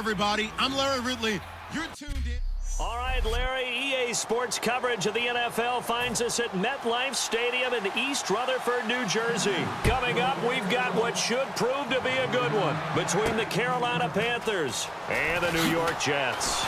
everybody. I'm Larry Ridley. You're tuned in. All right, Larry, EA Sports coverage of the NFL finds us at MetLife Stadium in East Rutherford, New Jersey. Coming up, we've got what should prove to be a good one between the Carolina Panthers and the New York Jets.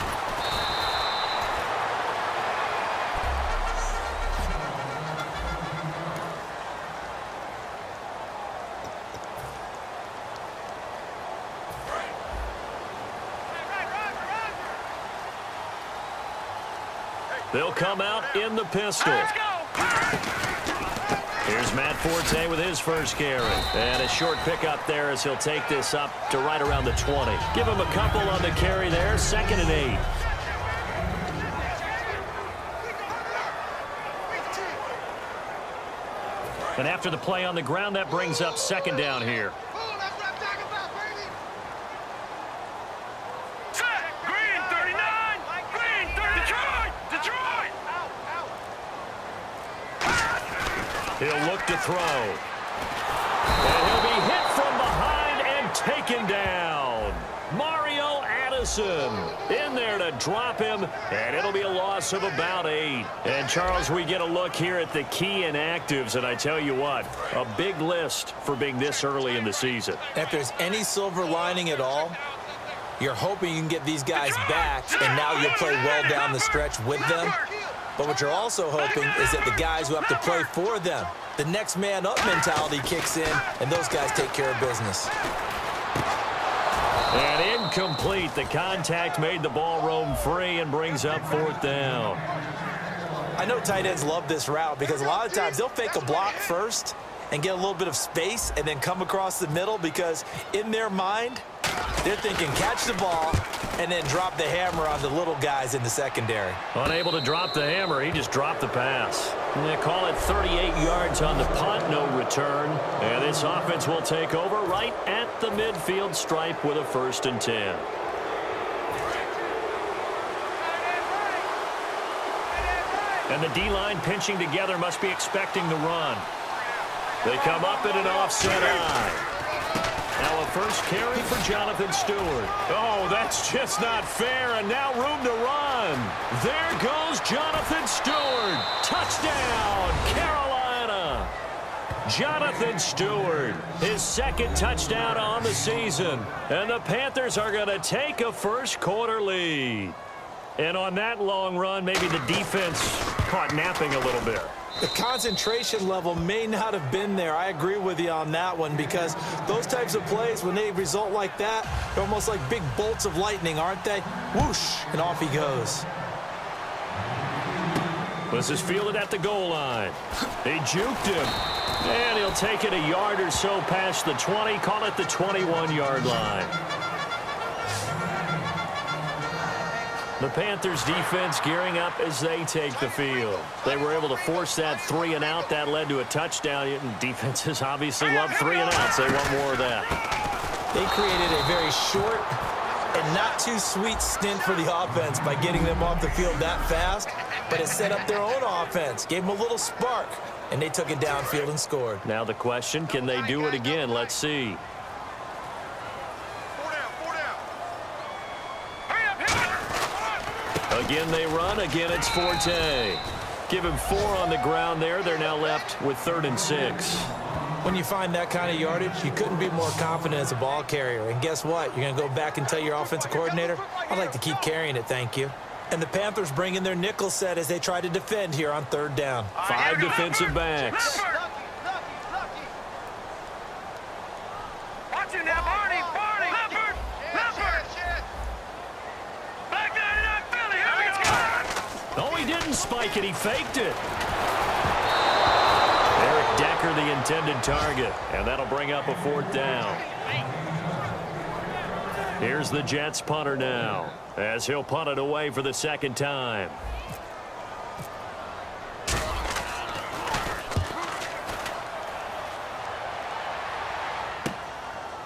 They'll come out in the pistol. Here's Matt Forte with his first carry. And a short pickup there as he'll take this up to right around the 20. Give him a couple on the carry there. 2nd and 8. And after the play on the ground, that brings up 2nd down here. He'll look to throw. And he'll be hit from behind and taken down. Mario Addison in there to drop him, and it'll be a loss of about 8. And, Charles, we get a look here at the key inactives, and I tell you what, a big list for being this early in the season. If there's any silver lining at all, you're hoping you can get these guys back, and now you'll play well down the stretch with them. But what you're also hoping is that the guys who have to play for them, the next man up mentality kicks in, and those guys take care of business. And incomplete. The contact made the ball roam free and brings up 4th down. I know tight ends love this route because a lot of times they'll fake a block first and get a little bit of space and then come across the middle because in their mind, they're thinking catch the ball and then drop the hammer on the little guys in the secondary. Unable to drop the hammer, he just dropped the pass. And they call it 38 yards on the punt, no return. And this offense will take over right at the midfield stripe with a 1st and 10. And the D-line pinching together must be expecting the run. They come up in an offset eye. Now a first carry for Jonathan Stewart. Oh, that's just not fair, and now room to run. There goes Jonathan Stewart. Touchdown, Carolina. Jonathan Stewart, his 2nd touchdown on the season. And the Panthers are going to take a first-quarter lead. And on that long run, maybe the defense caught napping a little bit. The concentration level may not have been there. I agree with you on that one because those types of plays, when they result like that, they're almost like big bolts of lightning, aren't they? Whoosh, and off he goes. This is fielded at the goal line. He juked him, and he'll take it a yard or so past the 20, call it the 21-yard line. The Panthers defense gearing up as they take the field. They were able to force that 3 and out. That led to a touchdown. And defenses obviously love 3 and outs. They want more of that. They created a very short and not too sweet stint for the offense by getting them off the field that fast. But it set up their own offense, gave them a little spark, and they took it downfield and scored. Now the question, can they do it again? Let's see. Again they run. Again it's Forte. Give him 4 on the ground there. They're now left with 3rd and 6. When you find that kind of yardage, you couldn't be more confident as a ball carrier. And guess what? You're going to go back and tell your offensive coordinator, I'd like to keep carrying it, thank you. And the Panthers bring in their nickel set as they try to defend here on 3rd down. 5 defensive backs. Watch him now, Barney. Oh, he didn't spike it. He faked it. Eric Decker, the intended target. And that'll bring up a 4th down. Here's the Jets punter now, as he'll punt it away for the 2nd time.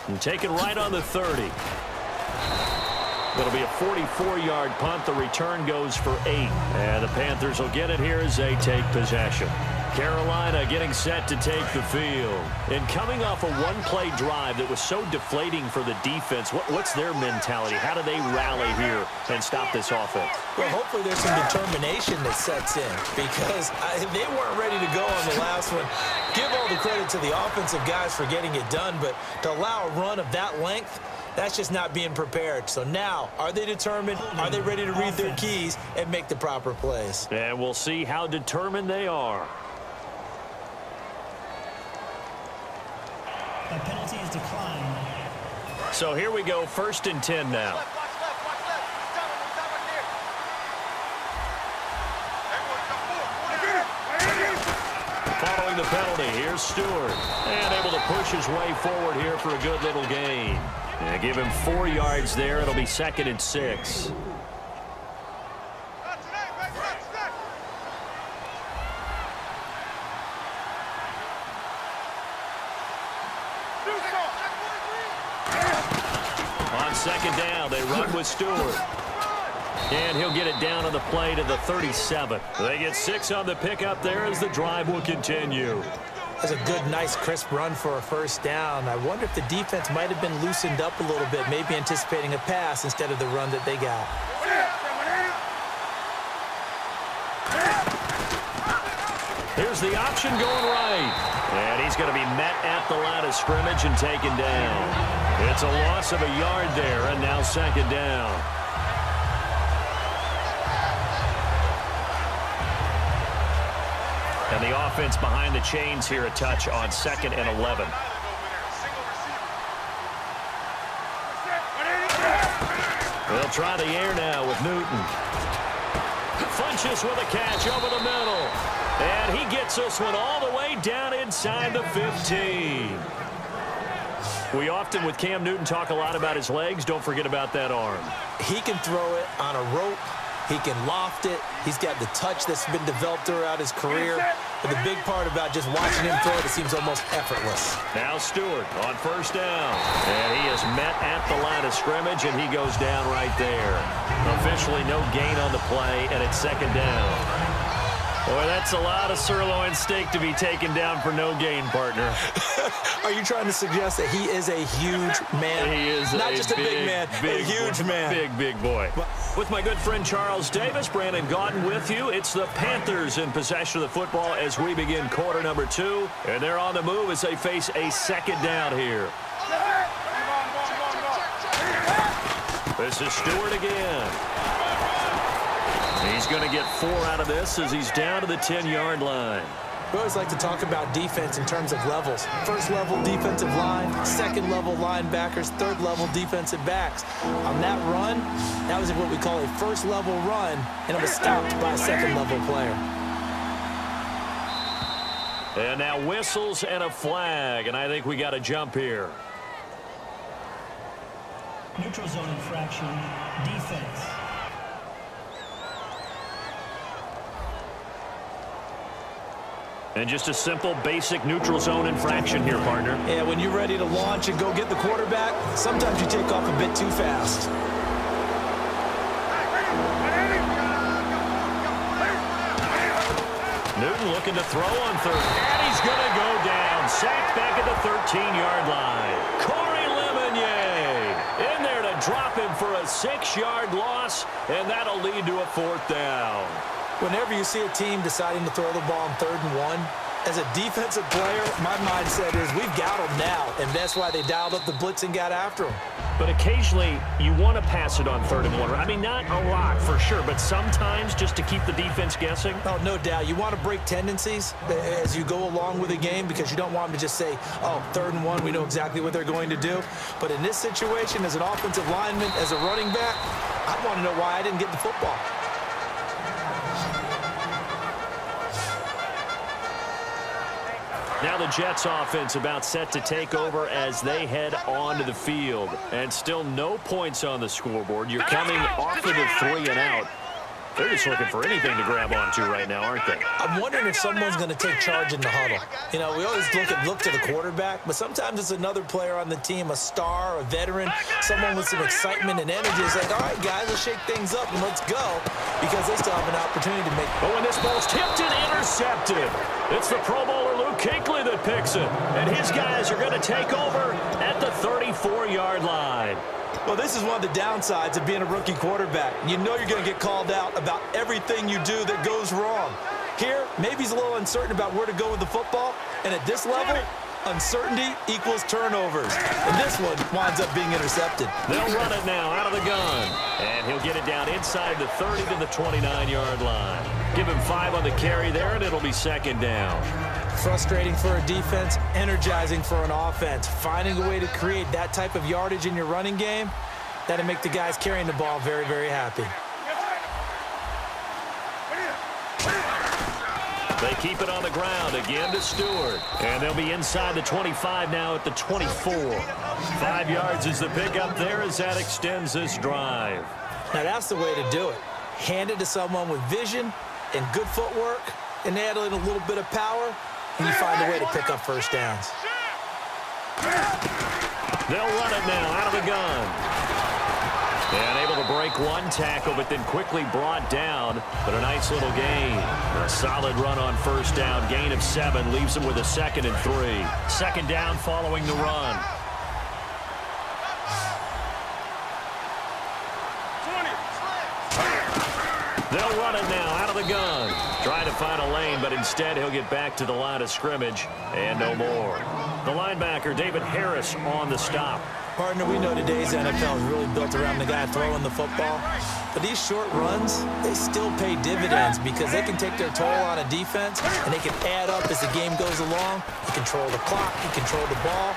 And take it right on the 30. It'll be a 44-yard punt. The return goes for 8. And the Panthers will get it here as they take possession. Carolina getting set to take the field. And coming off a one-play drive that was so deflating for the defense, what's their mentality? How do they rally here and stop this offense? Well, hopefully there's some determination that sets in because they weren't ready to go on the last one. Give all the credit to the offensive guys for getting it done, but to allow a run of that length, that's just not being prepared. So now, are they determined? Are they ready to read their keys and make the proper plays? And we'll see how determined they are. A penalty is declined. So here we go, 1st and 10 now. Following the penalty, here's Stewart. And able to push his way forward here for a good little gain. And give him 4 yards there. It'll be 2nd and 6. On 2nd down, they run with Stewart. And he'll get it down on the play to the 37. They get 6 on the pickup there as the drive will continue. That's a good, nice, crisp run for a 1st down. I wonder if the defense might have been loosened up a little bit, maybe anticipating a pass instead of the run that they got. Here's the option going right. And he's going to be met at the line of scrimmage and taken down. It's a loss of a yard there, and now 2nd down. And the offense behind the chains here, a touch on 2nd and 11. They'll try the air now with Newton. Funches with a catch over the middle. And he gets this one all the way down inside the 15. We often, with Cam Newton, talk a lot about his legs. Don't forget about that arm. He can throw it on a rope. He can loft it. He's got the touch that's been developed throughout his career. But the big part about just watching him throw it seems almost effortless. Now Stewart on 1st down. And he is met at the line of scrimmage, and he goes down right there. Officially no gain on the play, and it's 2nd down. Boy, that's a lot of sirloin steak to be taken down for no gain, partner. Are you trying to suggest that he is a huge man? He is not just a big man, a huge man. Big boy. With my good friend Charles Davis, Brandon Gaudin with you. It's the Panthers in possession of the football as we begin quarter number 2. And they're on the move as they face a 2nd down here. This is Stewart again. He's going to get 4 out of this as he's down to the 10-yard line. We always like to talk about defense in terms of levels. 1st level defensive line, 2nd level linebackers, 3rd level defensive backs. On that run, that was what we call a 1st level run, and it was stopped by a 2nd level player. And now whistles and a flag, and I think we got a jump here. Neutral zone infraction, defense. And just a simple, basic neutral zone infraction here, partner. Yeah, when you're ready to launch and go get the quarterback, sometimes you take off a bit too fast. Newton looking to throw on 3rd. And he's going to go down. Sacked back at the 13-yard line. Corey Lemonnier in there to drop him for a 6-yard loss, and that'll lead to a 4th down. Whenever you see a team deciding to throw the ball on 3rd and 1, as a defensive player, my mindset is we've got them now, and that's why they dialed up the blitz and got after them. But occasionally, you want to pass it on 3rd and 1. I mean, not a lot for sure, but sometimes just to keep the defense guessing. Oh, no doubt. You want to break tendencies as you go along with the game because you don't want them to just say, oh, 3rd and 1, we know exactly what they're going to do. But in this situation, as an offensive lineman, as a running back, I want to know why I didn't get the football. Now the Jets offense about set to take over as they head onto the field. And still no points on the scoreboard. You're coming off of the 3 and out. They're just looking for anything to grab onto right now, aren't they? I'm wondering if someone's going to take charge in the huddle. You know, we always look to the quarterback, but sometimes it's another player on the team, a star, a veteran, someone with some excitement and energy. It's like, all right, guys, let's shake things up and let's go, because they still have an opportunity to make. But when this ball's tipped and intercepted, it's the Pro Bowler Luke Kuechly that picks it, and his guys are going to take over at the 34-yard line. Well, this is one of the downsides of being a rookie quarterback. You know you're going to get called out about everything you do that goes wrong. Here, maybe he's a little uncertain about where to go with the football, and at this level, uncertainty equals turnovers. And this one winds up being intercepted. They'll run it now out of the gun, and he'll get it down inside the 30 to the 29-yard line. Give him 5 on the carry there, and it'll be second down. Frustrating for a defense, energizing for an offense. Finding a way to create that type of yardage in your running game, that'll make the guys carrying the ball very, very happy. They keep it on the ground again to Stewart. And they'll be inside the 25 now at the 24. 5 yards is the pickup there as that extends this drive. Now that's the way to do it. Hand it to someone with vision and good footwork, and add in a little bit of power, and you find a way to pick up first downs. They'll run it now out of the gun. And able to break one tackle, but then quickly brought down. But a nice little gain. A solid run on first down. Gain of 7 leaves him with a 2nd and 3. Second down following the run. They'll run it now out of the gun. Trying to find a lane, but instead he'll get back to the line of scrimmage and no more. The linebacker, David Harris, on the stop. Partner, we know today's NFL is really built around the guy throwing the football. But these short runs, they still pay dividends because they can take their toll on a defense, and they can add up as the game goes along. You control the clock, you control the ball,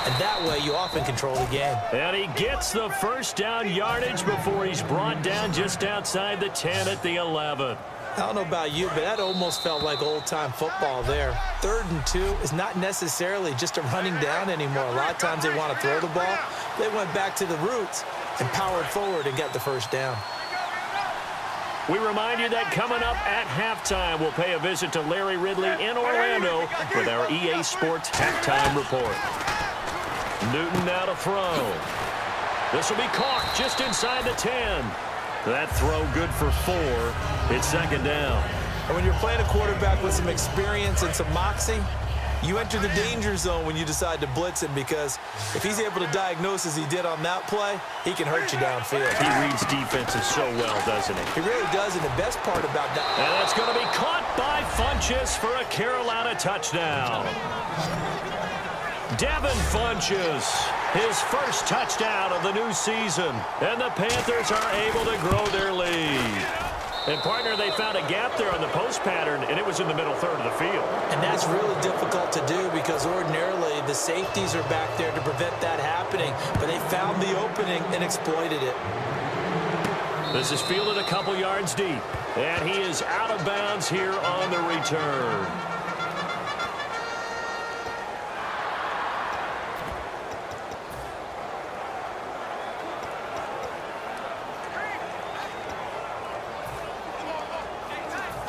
and that way you often control the game. And he gets the first down yardage before he's brought down just outside the 10 at the 11. I don't know about you, but that almost felt like old-time football there. 3rd and 2 is not necessarily just a running down anymore. A lot of times they want to throw the ball. They went back to the roots and powered forward and got the first down. We remind you that coming up at halftime, we'll pay a visit to Larry Ridley in Orlando with our EA Sports Halftime Report. Newton now to throw. This will be caught just inside the 10. That throw good for 4. It's second down. And when you're playing a quarterback with some experience and some moxie, you enter the danger zone when you decide to blitz him, because if he's able to diagnose as he did on that play, he can hurt you downfield. He reads defenses so well, doesn't he? He really does, and the best part about that... And that's going to be caught by Funchess for a Carolina touchdown. Devin Funchess, his first touchdown of the new season. And the Panthers are able to grow their lead. And, partner, they found a gap there on the post pattern, and it was in the middle third of the field. And that's really difficult to do because ordinarily the safeties are back there to prevent that happening. But they found the opening and exploited it. This is fielded a couple yards deep. And he is out of bounds here on the return.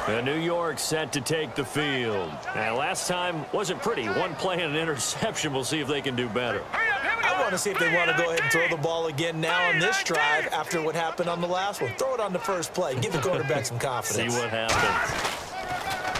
And New York set to take the field. And last time wasn't pretty. One play and an interception. We'll see if they can do better. I want to see if they want to go ahead and throw the ball again now on this drive after what happened on the last one. Throw it on the first play. Give the quarterback some confidence. See what happens.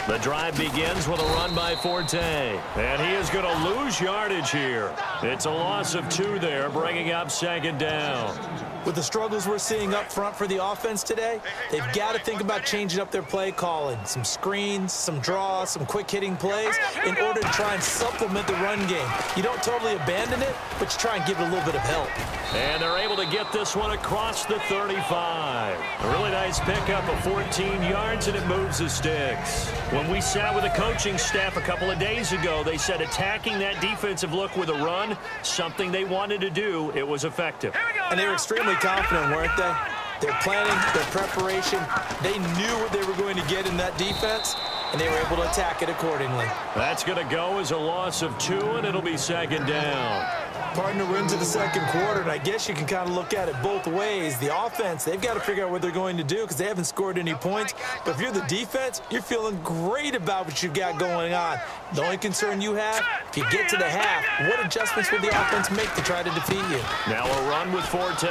The drive begins with a run by Forte. And he is going to lose yardage here. It's a loss of 2 there, bringing up second down. With the struggles we're seeing up front for the offense today, they've got to think about changing up their play calling. Some screens, some draws, some quick-hitting plays in order to try and supplement the run game. You don't totally abandon it, but you try and give it a little bit of help. And they're able to get this one across the 35. A really nice pickup of 14 yards, and it moves the sticks. When we sat with the coaching staff a couple of days ago, they said attacking that defensive look with a run, something they wanted to do. It was effective. And they were extremely confident, weren't they? Their planning, their preparation, they knew what they were going to get in that defense, and they were able to attack it accordingly. That's going to go as a loss of 2, and it'll be second down. Partner, we're into the second quarter, and I guess you can kind of look at it both ways. The offense, they've got to figure out what they're going to do because they haven't scored any points. But if you're the defense, you're feeling great about what you've got going on. The only concern you have, if you get to the half, what adjustments will the offense make to try to defeat you? Now a run with Forte.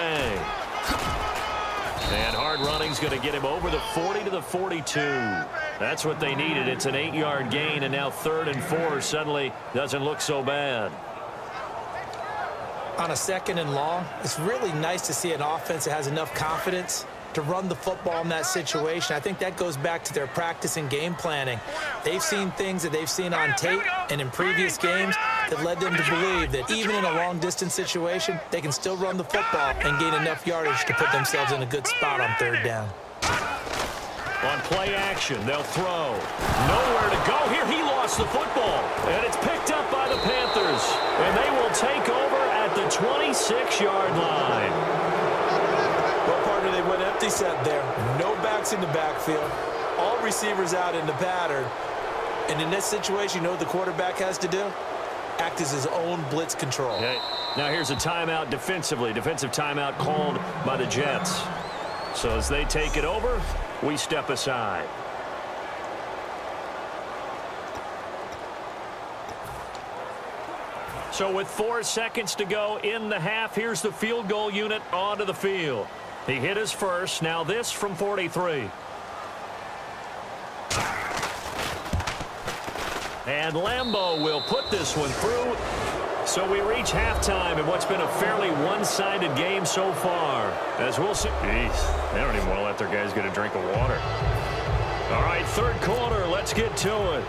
And hard running's going to get him over the 40 to the 42. That's what they needed. It's an 8-yard gain, and now 3rd and 4 suddenly doesn't look so bad. On a 2nd and long, it's really nice to see an offense that has enough confidence to run the football in that situation. I think that goes back to their practice and game planning. They've seen things that they've seen on tape and in previous games that led them to believe that even in a long-distance situation, they can still run the football and gain enough yardage to put themselves in a good spot on 3rd down. On play action, they'll throw. Nowhere to go here. He lost the football. And it's picked up by the Panthers. And they will take over at the 26-yard line. Well, partner, they went empty set there. No backs in the backfield. All receivers out in the pattern. And in this situation, you know what the quarterback has to do? Act as his own blitz control. Okay. Now here's a timeout defensively. Defensive timeout called by the Jets. So as they take it over, we step aside. So with 4 seconds to go in the half, here's the field goal unit onto the field. He hit his first. Now this from 43. And Lambeau will put this one through. So we reach halftime in what's been a fairly one-sided game so far. As we'll see. Jeez, they don't even want to let their guys get a drink of water. All right, 3rd quarter. Let's get to it.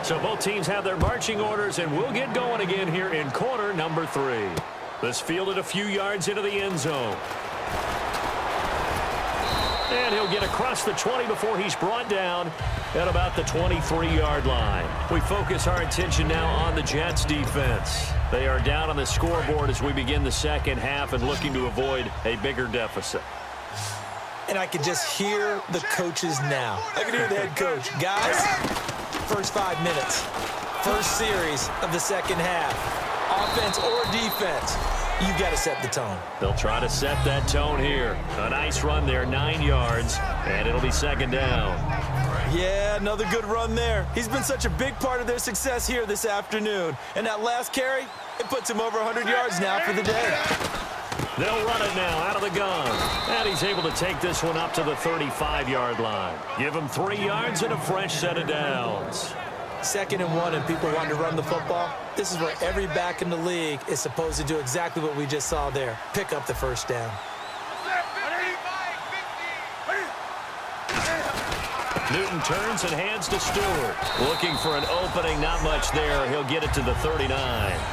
So both teams have their marching orders, and we'll get going again here in quarter number 3. This fielded a few yards into the end zone. And he'll get across the 20 before he's brought down at about the 23-yard line. We focus our attention now on the Jets defense. They are down on the scoreboard as we begin the second half and looking to avoid a bigger deficit. And I can just hear the coaches now. I can hear the head coach. Guys, first 5 minutes, first series of the second half, offense or defense, you got to set the tone. They'll try to set that tone here. A nice run there, 9 yards, and it'll be second down. Yeah, another good run there. He's been such a big part of their success here this afternoon. And that last carry, it puts him over 100 yards now for the day. They'll run it now out of the gun. And he's able to take this one up to the 35-yard line. Give him 3 yards and a fresh set of downs. 2nd and 1 and people want to run the football. This is where every back in the league is supposed to do exactly what we just saw there. Pick up the first down. Newton turns and hands to Stewart. Looking for an opening, not much there. He'll get it to the 39.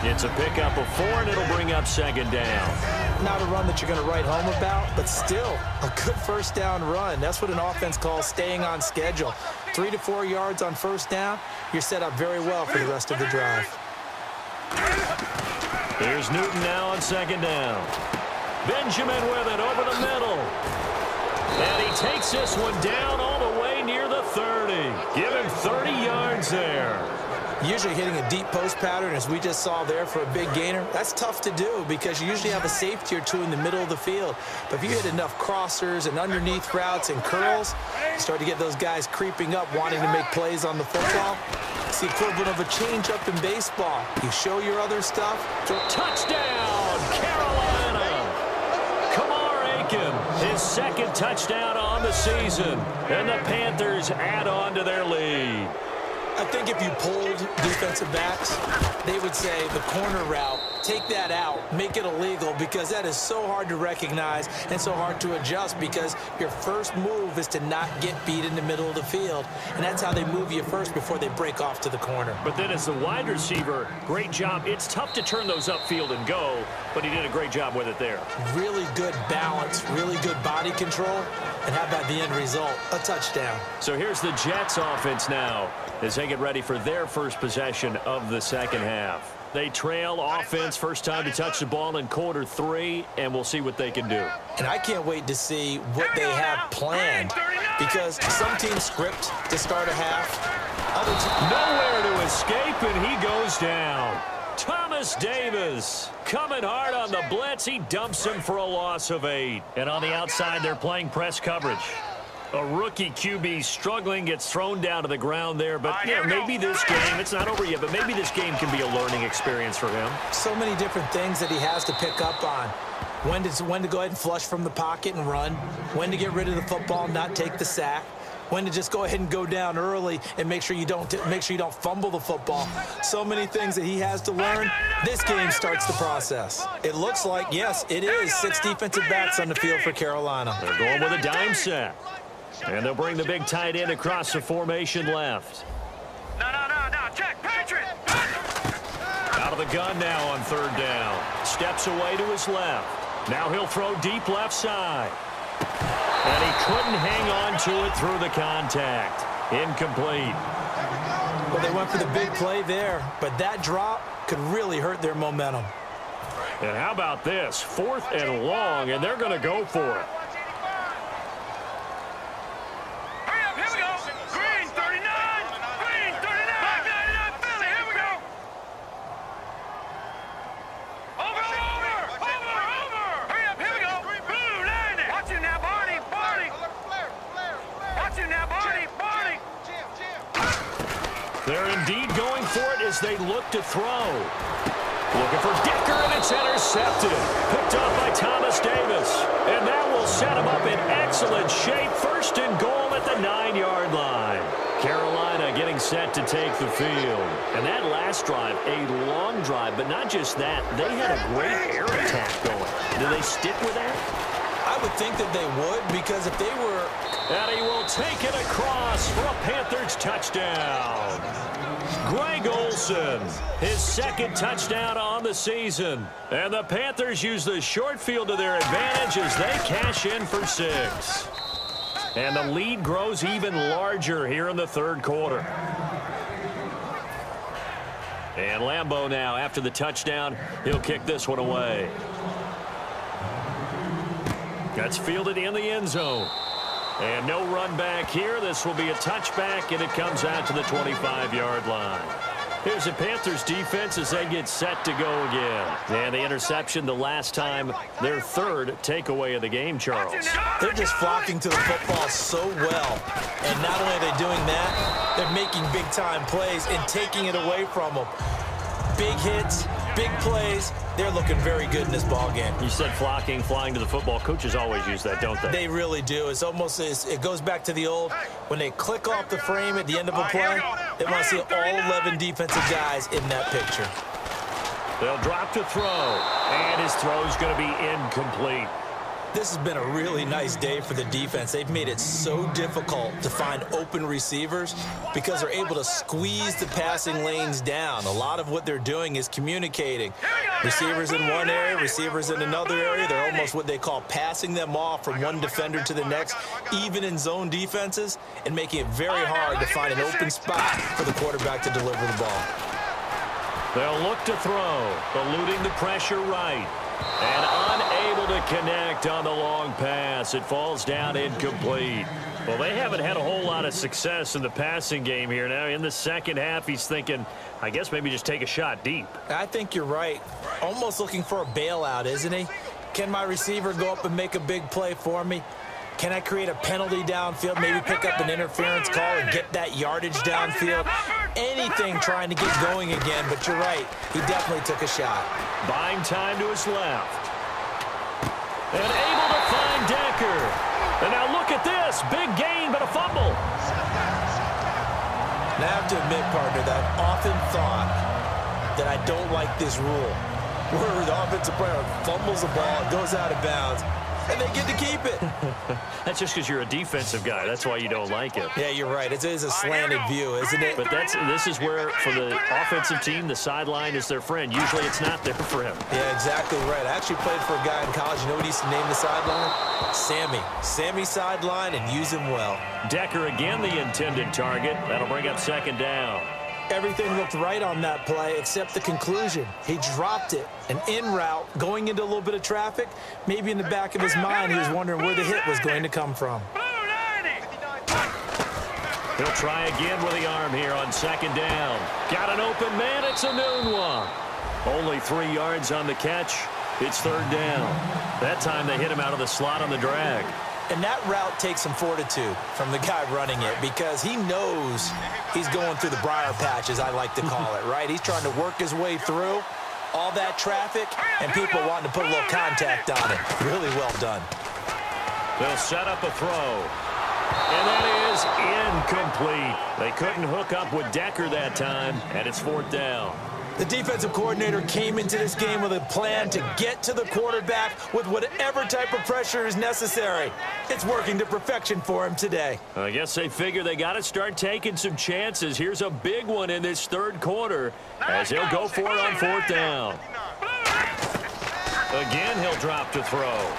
It's a pickup of 4, and it'll bring up second down. Not a run that you're going to write home about, but still a good first down run. That's what an offense calls staying on schedule. 3 to 4 yards on first down, you're set up very well for the rest of the drive. Here's Newton now on second down. Benjamin with it over the middle. And he takes this one down all the way near the 30. Give him 30 yards there. Usually hitting a deep post pattern, as we just saw there, for a big gainer, that's tough to do because you usually have a safety or two in the middle of the field. But if you hit enough crossers and underneath routes and curls, you start to get those guys creeping up, wanting to make plays on the football. It's the equivalent of a change-up in baseball. You show your other stuff. Touchdown, Carolina! Kamar Aiken, his second touchdown on the season. And the Panthers add on to their lead. I think if you polled defensive backs, they would say the corner route, take that out, make it illegal, because that is so hard to recognize and so hard to adjust, because your first move is to not get beat in the middle of the field. And that's how they move you first before they break off to the corner. But then as the wide receiver, great job. It's tough to turn those upfield and go, but he did a great job with it there. Really good balance, really good body control, and how about the end result? A touchdown. So here's the Jets offense now as they get ready for their first possession of the second half. They trail offense, first time to touch the ball in quarter 3, and we'll see what they can do. And I can't wait to see what they have planned because some teams script to start a half. Nowhere to escape, and he goes down. Thomas Davis coming hard on the blitz. He dumps him for a loss of 8. And on the outside, they're playing press coverage. A rookie QB struggling, gets thrown down to the ground there. But yeah, maybe this game, it's not over yet, but maybe this game can be a learning experience for him. So many different things that he has to pick up on. When to go ahead and flush from the pocket and run. When to get rid of the football and not take the sack. When to just go ahead and go down early and make sure you don't fumble the football. So many things that he has to learn. This game starts the process. It looks like, yes, it is 6 defensive backs on the field for Carolina. They're going with a dime set. And they'll bring the big tight end across the formation left. No, check, Patriot! Out of the gun now on 3rd down. Steps away to his left. Now he'll throw deep left side. And he couldn't hang on to it through the contact. Incomplete. Well, they went for the big play there, but that drop could really hurt their momentum. And how about this? 4th and long, and they're going to go for it. Hurry up, here we go! Green 39! Green 39! 599 Philly, here we go! Over! Hurry up, here we go! Blue 90! Watch you now, Barney! Watch you now, Barney! They're indeed going for it as they look to throw. Looking for Decker, and it's intercepted. Picked off by Thomas Davis. And that will set him up in excellent shape. 1st and goal at the 9-yard line. Carolina getting set to take the field. And that last drive, a long drive, but not just that. They had a great air attack going. Do they stick with that? I would think that they would, because if they were... And he will take it across for a Panthers touchdown. Greg Olsen, his 2nd touchdown on the season. And the Panthers use the short field to their advantage as they cash in for 6. And the lead grows even larger here in the 3rd quarter. And Lambeau now, after the touchdown, he'll kick this one away. That's fielded in the end zone. And no run back here. This will be a touchback, and it comes out to the 25-yard line. Here's the Panthers defense as they get set to go again. And the interception the last time, their 3rd takeaway of the game, Charles. They're just flocking to the football so well. And not only are they doing that, they're making big-time plays and taking it away from them. Big hits, big plays. They're looking very good in this ball game. You said flocking, flying to the football. Coaches always use that, don't they? They really do. It's almost, it goes back to the old, when they click off the frame at the end of a play, they want to see all 11 defensive guys in that picture. They'll drop to throw, and his throw's going to be incomplete. This has been a really nice day for the defense. They've made it so difficult to find open receivers because they're able to squeeze the passing lanes down. A lot of what they're doing is communicating. Receivers in one area, receivers in another area. They're almost what they call passing them off from one defender to the next, even in zone defenses, and making it very hard to find an open spot for the quarterback to deliver the ball. They'll look to throw, eluding the pressure right. And unable to connect on the long pass. It falls down incomplete. Well, they haven't had a whole lot of success in the passing game here. Now, in the 2nd half, he's thinking, I guess maybe just take a shot deep. I think you're right. Almost looking for a bailout, isn't he? Can my receiver go up and make a big play for me? Can I create a penalty downfield, maybe pick up an interference call and get that yardage downfield? Anything trying to get going again, but you're right. He definitely took a shot. Buying time to his left. And able to find Decker. And now look at this. Big gain, but a fumble. Now I have to admit, partner, that I've often thought that I don't like this rule, where the offensive player fumbles the ball, goes out of bounds, and they get to keep it. That's just because you're a defensive guy. That's why you don't like it. Yeah, you're right. It is a slanted view, isn't it? But this is where, for the offensive team, the sideline is their friend. Usually it's not there for him. Yeah, exactly right. I actually played for a guy in college. You know what he used to name the sideline? Sammy. Sammy sideline, and use him well. Decker again the intended target. That'll bring up 2nd down. Everything looked right on that play except the conclusion. He dropped it. An in route, going into a little bit of traffic. Maybe in the back of his mind, he was wondering where the hit was going to come from. He'll try again with the arm here on second down. Got an open man. It's a noon one. Only 3 yards on the catch. It's third down. That time they hit him out of the slot on the drag. And that route takes some fortitude from the guy running it because he knows he's going through the briar patch, as I like to call it, right? He's trying to work his way through all that traffic and people wanting to put a little contact on it. Really well done. They'll set up a throw. And that is incomplete. They couldn't hook up with Decker that time, and it's fourth down. The defensive coordinator came into this game with a plan to get to the quarterback with whatever type of pressure is necessary. It's working to perfection for him today. I guess they figure they got to start taking some chances. Here's a big one in this third quarter as he'll go for it on fourth down. Again, he'll drop to throw.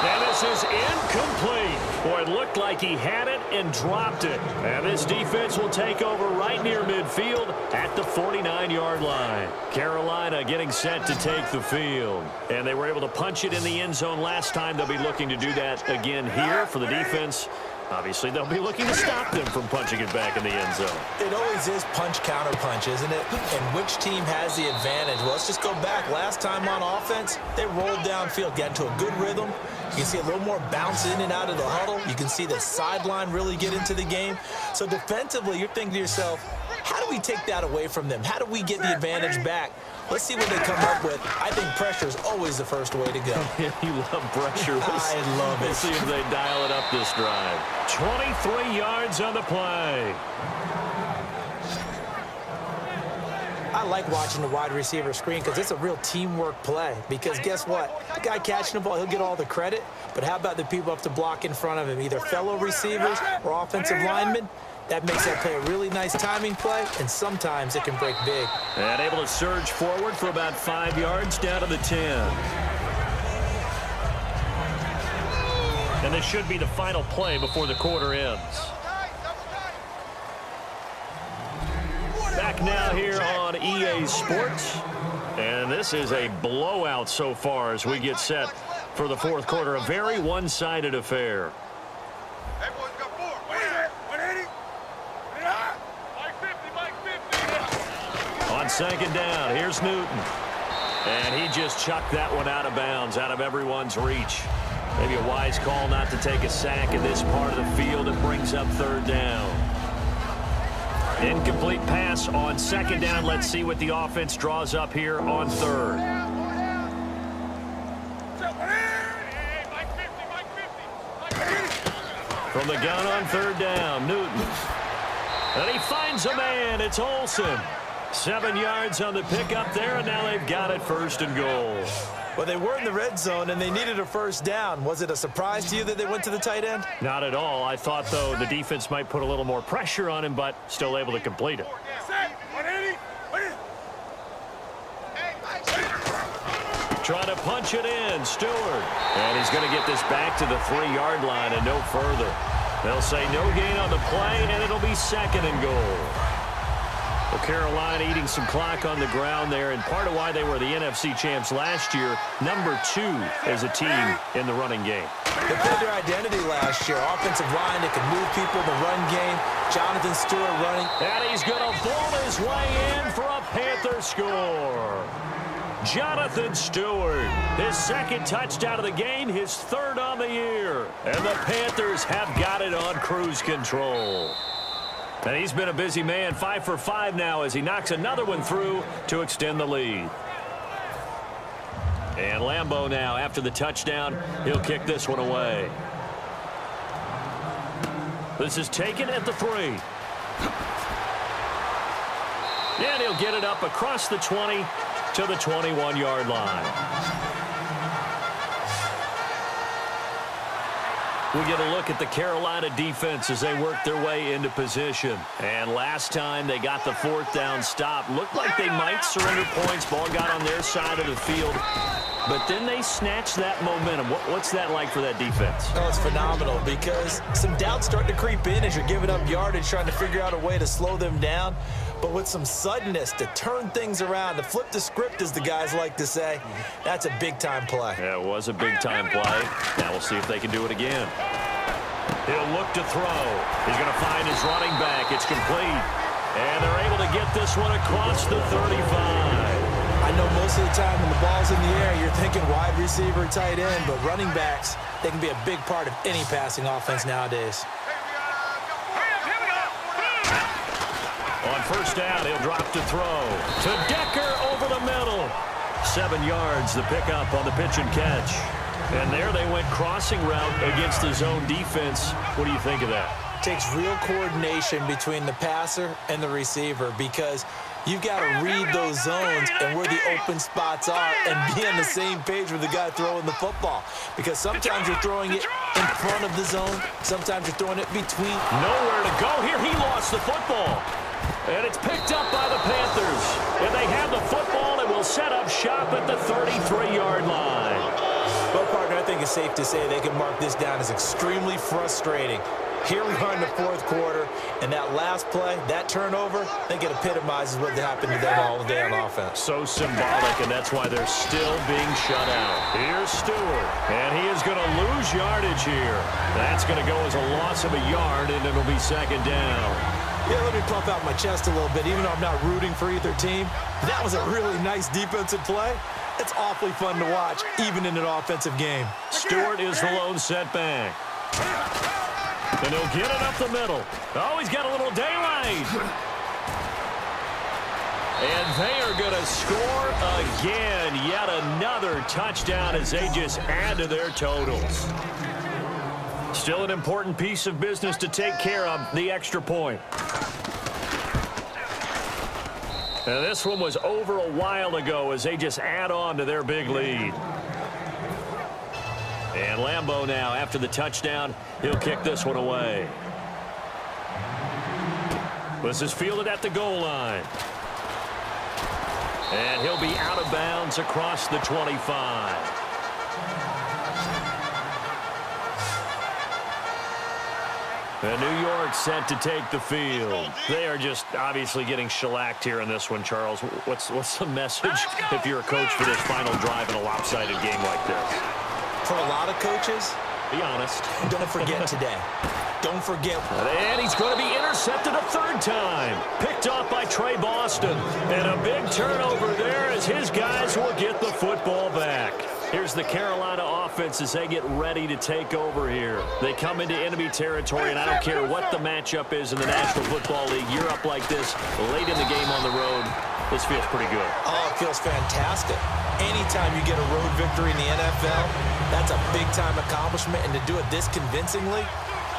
And this is incomplete. Boy, it looked like he had it and dropped it. And this defense will take over right near midfield at the 49-yard line. Carolina getting set to take the field. And they were able to punch it in the end zone last time. They'll be looking to do that again here for the defense. Obviously, they'll be looking to stop them from punching it back in the end zone. It always is punch-counter-punch, isn't it? And which team has the advantage? Well, let's just go back. Last time on offense, they rolled downfield, got into a good rhythm. You can see a little more bounce in and out of the huddle. You can see the sideline really get into the game. So defensively, you're thinking to yourself, how do we take that away from them? How do we get the advantage back? Let's see what they come up with. I think pressure is always the first way to go. You love pressure. I love it. We'll see if they dial it up this drive. 23 yards on the play. I like watching the wide receiver screen because it's a real teamwork play. Because guess what? The guy catching the ball, he'll get all the credit. But how about the people up to block in front of him, either fellow receivers or offensive linemen? That makes that play a really nice timing play, and sometimes it can break big. And able to surge forward for about 5 yards down to the 10. And this should be the final play before the quarter ends. Back now here on EA Sports. And this is a blowout so far as we get set for the fourth quarter. A very one-sided affair. On second down, here's Newton. And he just chucked that one out of bounds, out of everyone's reach. Maybe a wise call not to take a sack in this part of the field. It brings up third down. Incomplete pass on second down. Let's see what the offense draws up here on third. From the gun on third down, Newton. And he finds a man. It's Olsen. 7 yards on the pickup there, and now they've got it first and goal. Well, they were in the red zone, and they needed a first down. Was it a surprise to you that they went to the tight end? Not at all. I thought, though, the defense might put a little more pressure on him, but still able to complete it. Trying to punch it in, Stewart. And he's going to get this back to the 3-yard line and no further. They'll say no gain on the play, and it'll be second and goal. Well, Carolina eating some clock on the ground there, and part of why they were the NFC champs last year, number 2 as a team in the running game. They played their identity last year. Offensive line that can move people in the run game. Jonathan Stewart running. And he's going to ball his way in for a Panther score. Jonathan Stewart, his second touchdown of the game, his third on the year. And the Panthers have got it on cruise control. And he's been a busy man, 5 for 5 now as he knocks another one through to extend the lead. And Lambeau now, after the touchdown, he'll kick this one away. This is taken at the 3. And he'll get it up across the 20 to the 21-yard line. We get a look at the Carolina defense as they work their way into position. And last time they got the fourth down stop, looked like they might surrender points. Ball got on their side of the field. But then they snatched that momentum. What's that like for that defense? Oh, it's phenomenal because some doubts start to creep in as you're giving up yardage, trying to figure out a way to slow them down. But with some suddenness to turn things around, to flip the script, as the guys like to say, that's a big-time play. Yeah, it was a big-time play. Now we'll see if they can do it again. He'll look to throw. He's going to find his running back. It's complete. And they're able to get this one across the 35. I know most of the time when the ball's in the air, you're thinking wide receiver, tight end, but running backs, they can be a big part of any passing offense nowadays. On first down, he'll drop to throw. To Decker over the middle. 7 yards, the pickup on the pitch and catch. And there they went crossing route against the zone defense. What do you think of that? Takes real coordination between the passer and the receiver because you've got to read those zones and where the open spots are and be on the same page with the guy throwing the football. Because sometimes you're throwing it in front of the zone. Sometimes you're throwing it between. Nowhere to go here. He lost the football. And it's picked up by the Panthers. And they have the football and will set up shop at the 33-yard line. Well, partner, I think it's safe to say they can mark this down as extremely frustrating. Here we are in the fourth quarter, and that last play, that turnover, I think it epitomizes what happened to them all day on offense. So symbolic, and that's why they're still being shut out. Here's Stewart, and he is going to lose yardage here. That's going to go as a loss of a yard, and it'll be second down. Yeah, let me pump out my chest a little bit, even though I'm not rooting for either team. That was a really nice defensive play. It's awfully fun to watch, even in an offensive game. Stewart is the lone setback. And he'll get it up the middle. Oh, he's got a little daylight. And they are going to score again. Yet another touchdown as they just add to their totals. Still an important piece of business to take care of, the extra point. And this one was over a while ago as they just add on to their big lead. And Lambeau now, after the touchdown, he'll kick this one away. This is fielded at the goal line. And he'll be out of bounds across the 25. And New York set to take the field. They are just obviously getting shellacked here in this one, Charles. What's the message if you're a coach for this final drive in a lopsided game like this? For a lot of coaches, be honest. Don't forget today. Don't forget. And he's going to be intercepted a third time. Picked off by Trey Boston. And a big turnover there as his guys will get the football back. Here's the Carolina offense as they get ready to take over here. They come into enemy territory, and I don't care what the matchup is in the National Football League. You're up like this late in the game on the road. This feels pretty good. Oh, it feels fantastic. Anytime you get a road victory in the NFL, that's a big-time accomplishment, and to do it this convincingly,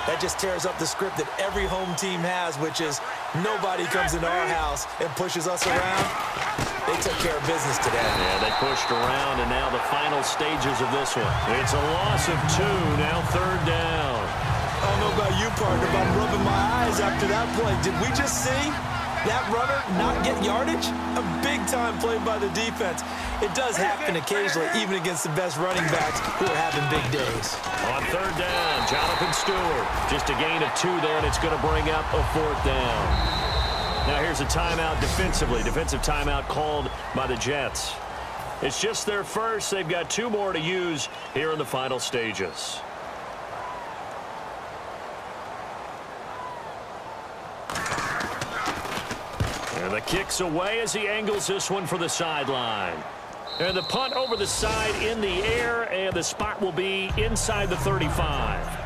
that just tears up the script that every home team has, which is nobody comes into our house and pushes us around. They took care of business today. Yeah, they pushed around, and now the final stages of this one. It's a loss of 2, now third down. I don't know about you, partner, but I'm rubbing my eyes after that play. Did we just see that runner not get yardage? A big-time play by the defense. It does happen occasionally, even against the best running backs who are having big days. On third down, Jonathan Stewart. Just a gain of 2 there, and it's going to bring up a fourth down. Now here's a timeout defensively. Defensive timeout called by the Jets. It's just their first. They've got 2 more to use here in the final stages. And the kick's away as he angles this one for the sideline. And the punt over the side in the air, and the spot will be inside the 35.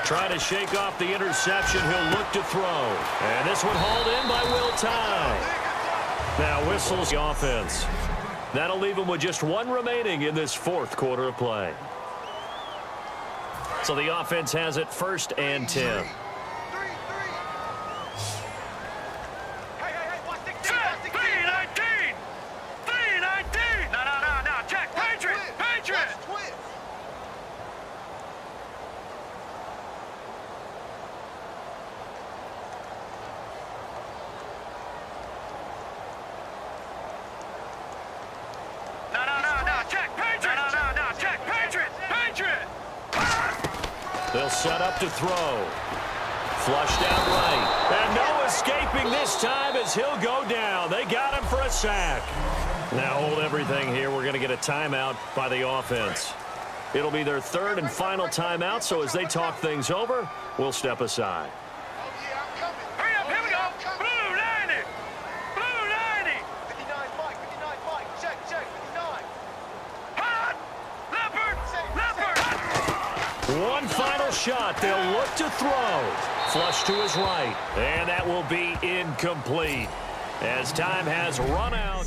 Trying to shake off the interception. He'll look to throw. And this one hauled in by Will Tye. Now whistles the offense. That'll leave him with just 1 remaining in this fourth quarter of play. So the offense has it 1st and 10. They'll set up to throw. Flushed out right. And no escaping this time as he'll go down. They got him for a sack. Now hold everything here. We're going to get a timeout by the offense. It'll be their third and final timeout, so as they talk things over, we'll step aside. Hurry up, here we go. Blue 90. Blue 90. 59 Mike, check, 59. Hot. Leopard. Leopard. One final shot. They'll look to throw. Flush to his right. And that will be incomplete as time has run out.